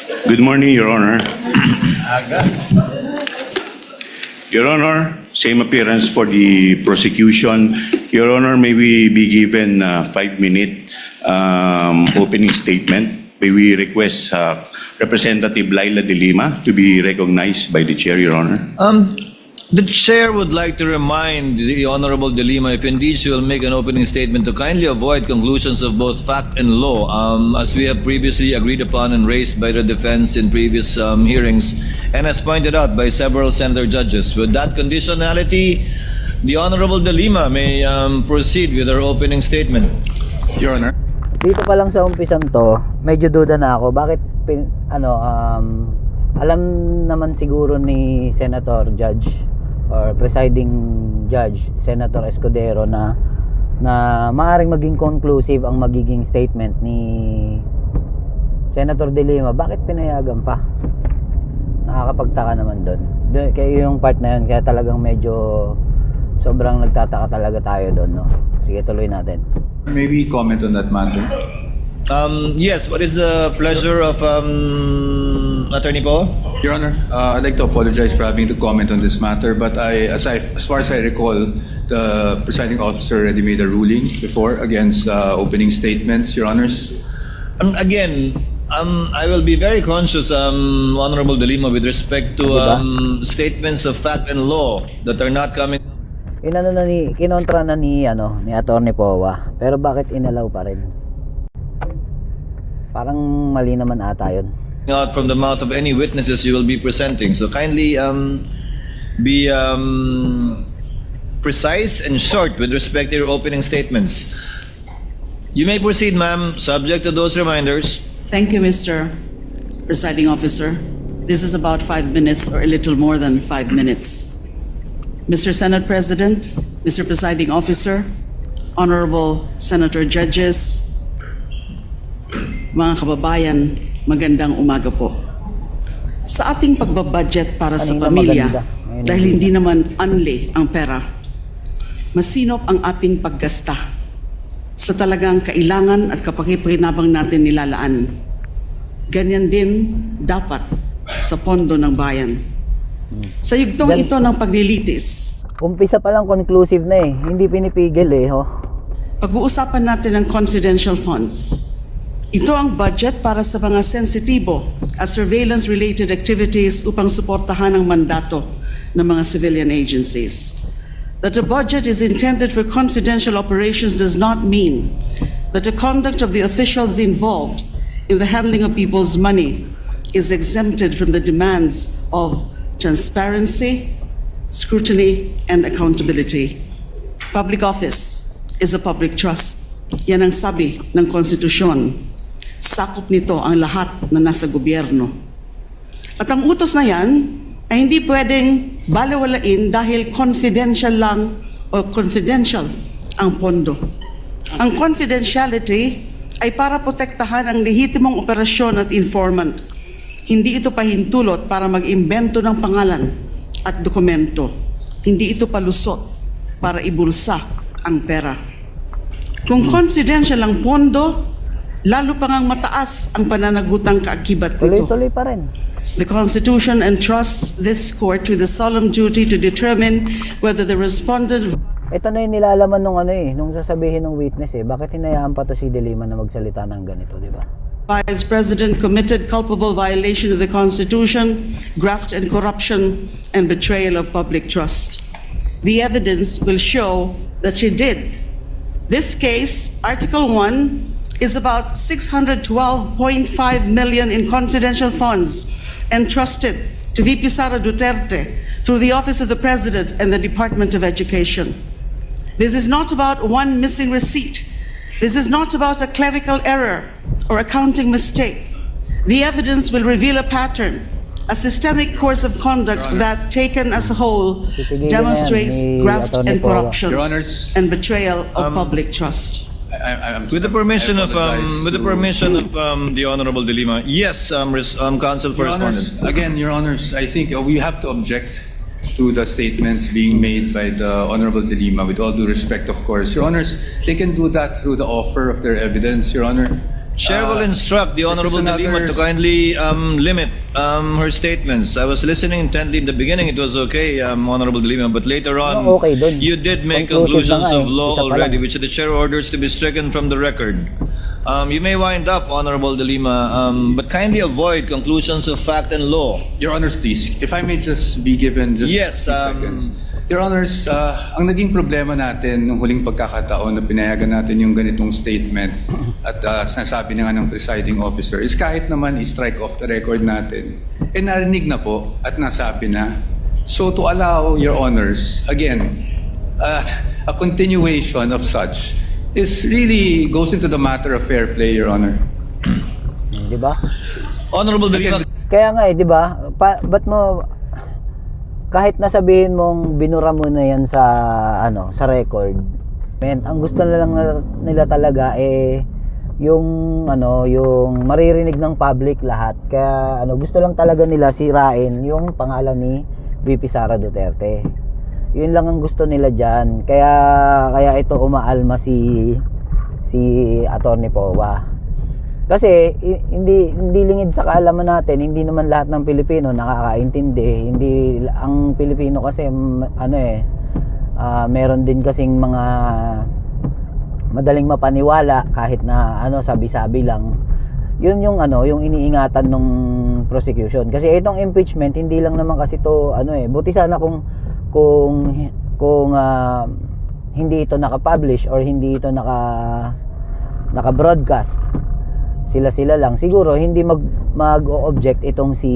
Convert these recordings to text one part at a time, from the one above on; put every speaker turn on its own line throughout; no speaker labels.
Good morning, Your Honor. Your Honor, same appearance for the prosecution. Your Honor, may we be given a 5-minute opening statement? May we request Representative Laila De Lima to be recognized by the Chair, Your Honor?
The Chair would like to remind the Honorable De Lima, if indeed she will make an opening statement, to kindly avoid conclusions of both fact and law, as we have previously agreed upon and raised by the defense in previous hearings, and as pointed out by several senator judges. With that conditionality, the Honorable De Lima may proceed with her opening statement.
Your Honor.
Dito pa lang sa umpisan to, medyo duda na ako. Bakit alam naman siguro ni Senator Judge or presiding judge Senator Escudero na maaaring maging conclusive ang magiging statement ni Senator De Lima. Bakit pinayagan pa? Nakakapagtaka naman doon. Kaya yung part na yun, kaya talagang medyo sobrang nagtataka talaga tayo doon, no? Sige, tuloy natin.
May we comment on that matter?
Yes, what is the pleasure of Attorney Poe?
Your Honor, I'd like to apologize for having to comment on this matter, but as far as I recall, the presiding officer already made a ruling before against opening statements, Your Honors.
Again, I will be very conscious, Honorable De Lima, with respect to statements of fact and law that are not coming.
Kinontra na ni Attorney Poa. Pero bakit inalaw pa rin? Parang mali naman ata yun.
Out from the mouth of any witnesses you will be presenting. So kindly be precise and short with respect to your opening statements. You may proceed, ma'am, subject to those reminders.
Thank you, Mr. Presiding Officer. This is about 5 minutes or a little more than 5 minutes. Mr. Senate President, Mr. Presiding Officer, Honorable Senator Judges, mga kababayan, magandang umaga po. Sa ating pagbabudget para sa pamilya, dahil hindi naman unli ang pera, masinop ang ating paggasta sa talagang kailangan at kapaki-pakinabang natin nilalaan. Ganyan din dapat sa pondo ng bayan. Sa yugtong ito ng paglilitis,
Umpisa pa lang conclusive na eh. Hindi pinipigil eh.
pag-uusapan natin ang confidential funds. Ito ang budget para sa mga sensitibo at surveillance-related activities upang suportahan ang mandato ng mga civilian agencies. That the budget is intended for confidential operations does not mean that the conduct of the officials involved in the handling of people's money is exempted from the demands of transparency, scrutiny, and accountability. Public office is a public trust. Yan ang sabi ng konstitusyon. Sakop nito ang lahat na nasa gobyerno. At ang utos na yan ay hindi pwedeng balewalain dahil confidential lang o confidential ang pondo. Ang confidentiality ay para protektahan ang lehitimong operasyon at informant. Hindi ito pahintulot para mag-imbento ng pangalan at dokumento. Hindi ito palusot para ibulsa ang pera. Kung confidential ang pondo, lalo pa ngang mataas ang pananagutang kaakibat nito.
Tuloy-tuloy pa rin.
The Constitution entrusts this court with the solemn duty to determine whether the respondent...
Ito na yung nilalaman nung sasabihin ng witness eh. Bakit hinayaan pa to si De Lima na magsalita ng ganito, di ba?
Vice President committed culpable violation of the Constitution, graft and corruption, and betrayal of public trust. The evidence will show that she did. This case, Article 1, is about 612.5 million in confidential funds entrusted to VP Sara Duterte through the Office of the President and the Department of Education. This is not about one missing receipt. This is not about a clerical error or accounting mistake. The evidence will reveal a pattern, a systemic course of conduct that, taken as a whole, demonstrates graft and corruption
Your Honors,
and betrayal of public trust.
With the permission of the Honorable De Lima, yes, Counsel for
Your Honors,
Respondent.
again, Your Honors, I think we have to object to the statements being made by the Honorable De Lima, with all due respect, of course. Your Honors, they can do that through the offer of their evidence, Your Honor.
Chair will instruct the Honorable De Lima to kindly limit her statements. I was listening intently in the beginning. It was okay, Honorable De Lima, but later on,
No, okay dun.
you did make
Conclusive
conclusions
na nga
of
eh.
law
Isa pa
already,
lang.
which the chair orders to be stricken from the record. You may wind up, Honorable De Lima, but kindly avoid conclusions of fact and law.
Your Honors, please, if I may just be given just
Yes,
a few seconds. Your Honors, ang naging problema natin nung huling pagkakataon na pinayagan natin yung ganitong statement at sinasabi na nga ng presiding officer is kahit naman i-strike off the record natin, narinig na po at nasabi na. So to allow Your Honors, again, a continuation of such is really goes into the matter of fair play, Your Honor.
Di ba?
Honorable De Lima,
Kaya nga eh, di ba? Ba't mo kahit nasabihin mong binura mo na yan sa sa record, ang gusto na lang nila talaga yung yung maririnig ng public lahat. Kaya gusto lang talaga nila sirain yung pangalan ni VP Sara Duterte. Yun lang ang gusto nila diyan. Kaya ito umaalma si Attorney Powa. Kasi hindi lingid sa kaalaman natin, hindi naman lahat ng Pilipino nakakaintindi. Hindi ang Pilipino kasi meron din kasing mga madaling mapaniwala kahit na sabi-sabi lang. Yun yung yung iniingatan ng prosecution. Kasi itong impeachment hindi lang naman kasi to buti sana kung hindi ito naka-publish or hindi ito naka-broadcast. Sila lang siguro hindi mag-object itong si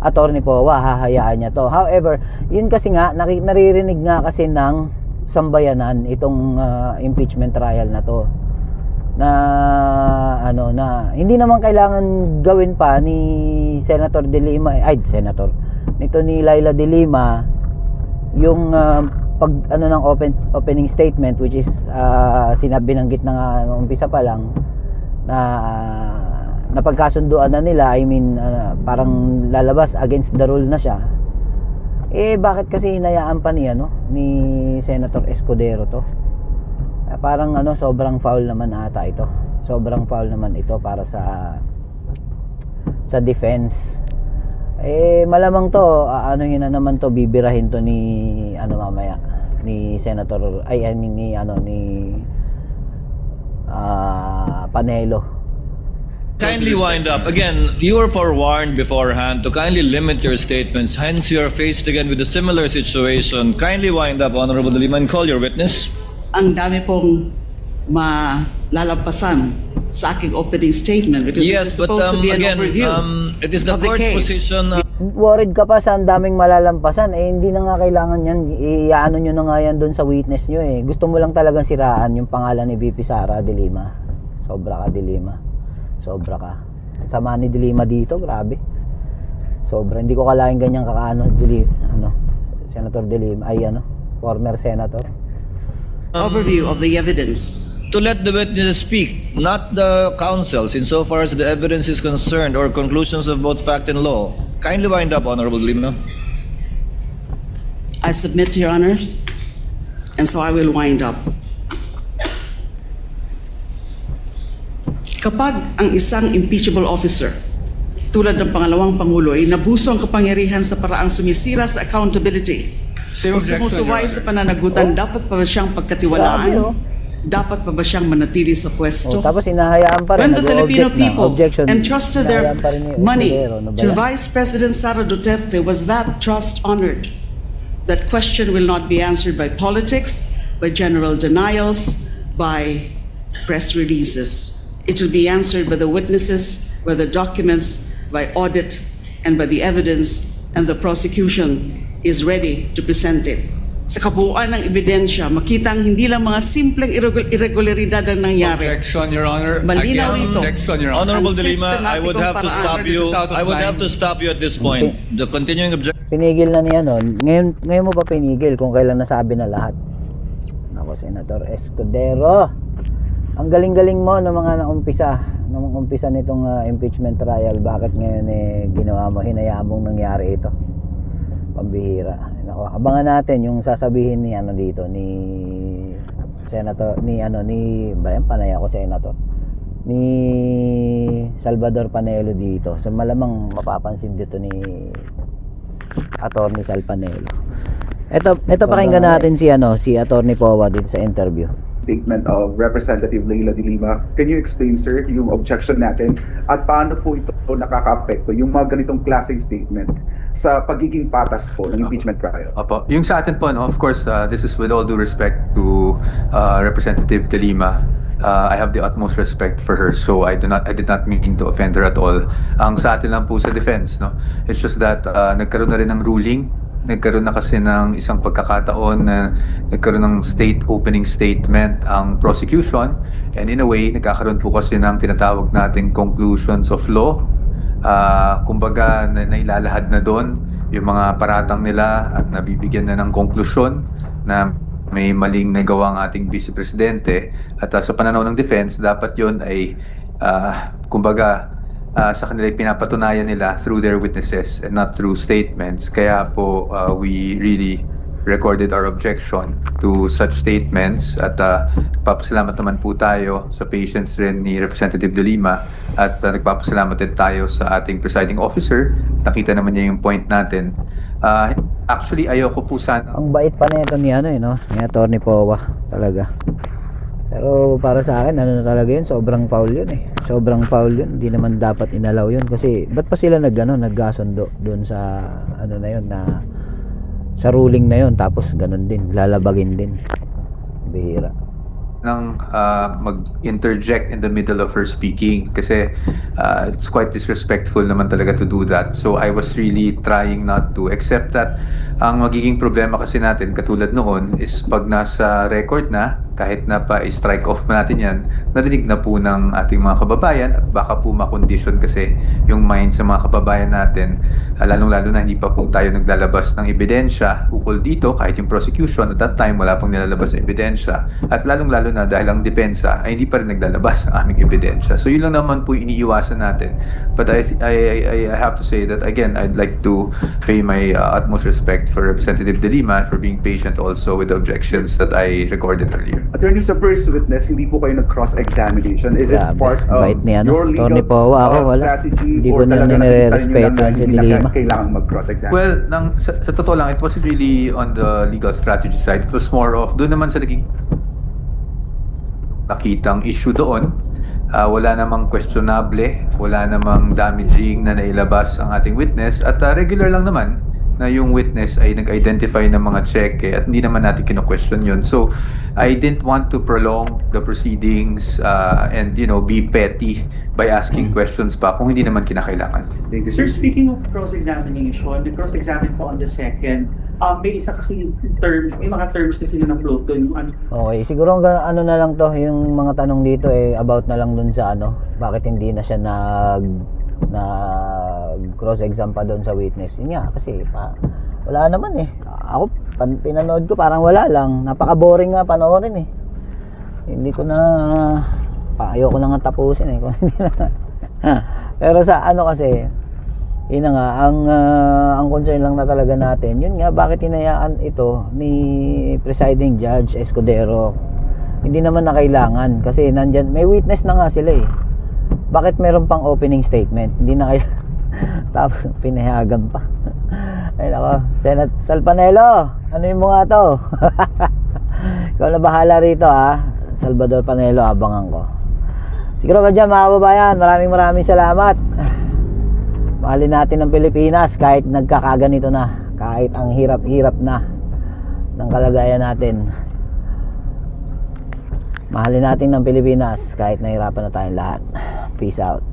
Attorney Powa, hahayaan niya to. However, yun kasi nga naririnig nga kasi ng sambayanan itong impeachment trial na to na na hindi naman kailangan gawin pa ni Senator De Lima nito ni Laila De Lima yung pag ng opening statement, which is binanggit na nga nung umpisa pa lang na napagkasunduan na nila. I mean parang lalabas against the rule na siya. Bakit kasi hinayaan pa ni Senator Escudero to? Parang sobrang foul naman ata ito. Sobrang foul naman ito para sa defense. Malamang to na naman to, bibirahin to ni mamaya ni Senator ni Panelo.
kindly wind up. Again, you were forewarned beforehand to kindly limit your statements. Hence, you are faced again with a similar situation. Kindly wind up, Honorable De Lima, and call your witness.
Ang dami pong malalampasan sa aking opening statement because
Yes,
this is
but
supposed to be an
again,
overview
it is the
of the
court's
case.
position.
Worried ka pa sa ang daming malalampasan, hindi na nga kailangan yan, iano nyo na nga yan dun sa witness nyo Gusto mo lang talagang siraan yung pangalan ni VP Sara De Lima. Sobra ka, De Lima. Sobra ka. Sama ni De Lima dito, grabe. Sobra, hindi ko kalaing ganyan Senator De Lima, former senator.
Overview of the evidence.
To let the witnesses speak, not the counsels, insofar as the evidence is concerned or conclusions of both fact and law. Kindly wind up, Honorable De Lima.
I submit to your honor, and so I will wind up. Kapag ang isang impeachable officer, tulad ng pangalawang Pangulo, ay nabuso ang kapangyarihan sa paraang sumisira sa accountability
Same
o
objection,
sumusuway
Your
sa
Honor.
pananagutan, dapat pa ba siyang pagkatiwalaan?
Grabe, oh.
Dapat pa ba siyang manatili sa pwesto?
Tapos hinahayaan pa rin,
When the Filipino
nag-o-object na.
people
Objection,
entrusted their
hinahayaan pa rin ni
money
Escudero, no ba
to
yan?
Vice President Sara Duterte, was that trust honored? That question will not be answered by politics, by general denials, by press releases. It will be answered by the witnesses, by the documents, by audit, and by the evidence, and the prosecution is ready to present it. Sa kabuuan ng ebidensya, makitang hindi lang mga simpleng irregularidad ang nangyari.
Objection, Your Honor.
Malinaw
Again,
ito.
objection, Your Honor.
Honorable De Lima, I would have to
Systematikong
stop
paraan.
you.
This is out of
I would
line.
have to stop you at this point. The continuing objection.
Pinigil na niya ngayon mo pa pinigil kung kailan nasabi na lahat. Nako, Senator Escudero, ang galing-galing mo ng mga umpisa nitong impeachment trial. Bakit ngayon ginawa mo, hinayaan mong nangyari ito? Pambihira. Nako, abangan natin yung sasabihin ni dito ni Senator ni panay ako Senator ni Salvador Panelo dito. So malamang mapapansin dito ni Attorney Sal Panelo. Ito pakinggan natin si Attorney Powa din sa interview.
Statement of Representative Leila de Lima. Can you explain, sir, yung objection natin at paano po ito nakaka-apekto yung mga ganitong klaseng statement sa pagiging patas po ng impeachment trial?
Opo. Yung sa atin po, no, of course, this is with all due respect to Representative de Lima. I have the utmost respect for her, so I did not mean to offend her at all. Ang sa atin lang po sa defense, no, it's just that nagkaroon na rin ng ruling, nagkaroon na kasi ng isang pagkakataon na nagkaroon ng opening statement ang prosecution, and in a way, nagkakaroon po kasi ng tinatawag nating conclusions of law. Kumbaga, nailalahad na doon yung mga paratang nila at nabibigyan na ng konklusyon na may maling nagawa ang ating Vice Presidente, at sa pananaw ng defense, dapat yon ay kumbaga sa kanila pinapatunayan nila through their witnesses and not through statements. Kaya po we really recorded our objection to such statements, at nagpapasalamat naman po tayo sa patience rin ni Representative de Lima, at nagpapasalamat din tayo sa ating presiding officer. Nakita naman niya yung point natin. Actually, ayoko po sana.
Ang bait pa nito ni ni Attorney Powa talaga. Pero para sa akin, na talaga yun, sobrang foul yun eh. Sobrang foul yun. Hindi naman dapat inalaw yun kasi ba't pa sila nagkasundo doon sa na yun, na sa ruling na yun, tapos ganun din, lalabagin din. Bihira.
Nang mag-interject in the middle of her speaking, kasi it's quite disrespectful naman talaga to do that. So I was really trying not to, except that ang magiging problema kasi natin katulad noon is pag nasa record na, kahit na pa-strike off natin yan, narinig na po ng ating mga kababayan, at baka po makondisyon kasi yung mind sa mga kababayan natin, lalong-lalo na hindi pa po tayo naglalabas ng ebidensya ukol dito. Kahit yung prosecution at that time wala pang nilalabas na ebidensya, at lalong-lalo na dahil ang depensa ay hindi pa rin naglalabas ng aming ebidensya. So yun lang naman po iniiwasan natin. But I have to say that again, I'd like to pay my utmost respect for Representative de Lima for being patient also with the objections that I recorded earlier.
Attorney, sa first witness, hindi po kayo nag-cross-examination. Is it
Grabe,
part of
bait ni
your
Attorney
legal
Powa. Ako wala.
strategy,
Hindi ko
or
na
talaga
nire-respeto
nakikita nyo lang na
si
hindi
de Lima?
na kailangan mag-cross-examine?
Well, sa totoo lang, it wasn't really on the legal strategy side. It was more of, doon naman sa naging nakitang issue doon. Wala namang questionable, wala namang damaging na nailabas ang ating witness, at regular lang naman na yung witness ay nag-identify ng mga cheque, at hindi naman natin kino-question yun. So, I didn't want to prolong the proceedings and be petty by asking questions pa kung hindi naman kinakailangan.
Sir, speaking of cross-examination, the cross-examine po on the second, may isa kasi term, may mga terms kasi na na-float doon.
Okay, siguro ang na lang to, yung mga tanong dito about na lang dun sa bakit hindi na siya nag cross-exam pa doon sa witness. Yun nga, kasi wala naman eh. Ako, pinanood ko, parang wala lang. Napaka-boring nga panoorin eh. Hindi ko na, ayoko na nga tapusin eh. Pero sa kasi, yun na nga, ang concern lang na talaga natin, yun nga, bakit hinayaan ito ni Presiding Judge Escudero? Hindi naman na kailangan, kasi nandyan, may witness na nga sila eh. Bakit meron pang opening statement? Hindi na kailangan. Tapos pinayagan pa. Ay nako, Senate Sal Panelo, ano yung mga to? Ikaw na bahala rito Salvador Panelo, abangan ko. Siguro ka dyan mga kababayan, maraming salamat. Mahalin natin ang Pilipinas kahit nagkakaganito na, kahit ang hirap-hirap na ng kalagayan natin. Mahalin natin ang Pilipinas kahit nahirapan na tayong lahat. Peace out.